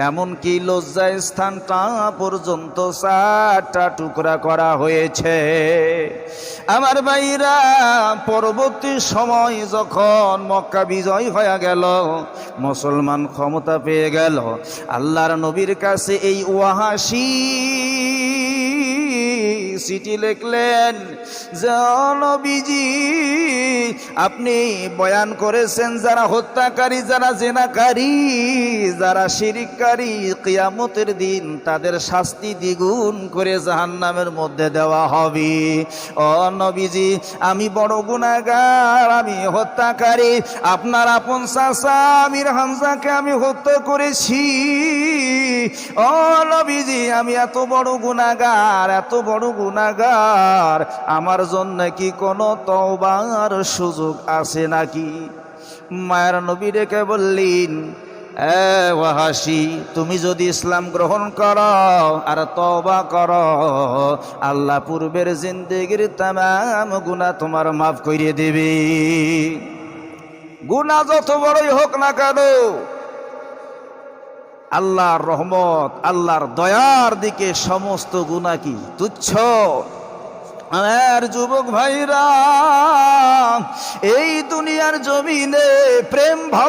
এমনকি লজ্জা স্থানটা পর্যন্ত 4টা টুকরা করা হয়েছে। আমার ভাইরা, পরবর্তী সময় যখন মক্কা বিজয় হয়ে গেল, মুসলমান ক্ষমতা পেয়ে গেল, আল্লাহর নবীর কাছে এই ওয়াহাশী চিঠি লিখলেন যে, নবীজি আপনি বয়ান করেছেন যারা হত্যাকারী, যারা জেনাকারী, যারা শিরককারী, কিয়ামতের দিন তাদের শাস্তি দ্বিগুণ করে জাহান্নামের মধ্যে দেওয়া হবে। ও নবীজি, আমি বড় গুনাহগার, আমি হত্যাকারী। আপনার আপন চাচা আমির হামজাকে আমি হত্যা করেছি। ও নবীজি, আমি এত বড় গুনাহগার, এত বড় গুনাহগার, আমার জন্য কি কোনো তওবার সুযোগ আছে নাকি? মায়ের নবী ডেকে বললেন, এ ওয়াহাশী, তুমি যদি ইসলাম গ্রহণ করো আর তওবা করো, আল্লাহ পূর্বের জিন্দেগির তামাম গুনাহ তোমার মাফ করে দেবে। গুনাহ যত বড়ই হোক না কেন, আল্লাহর রহমত, আল্লাহর দয়ার দিকে সমস্ত গুনাহ কি তুচ্ছ। আমার যুবক ভাইরা, এই দুনিয়ার জমিনে প্রেম ভালো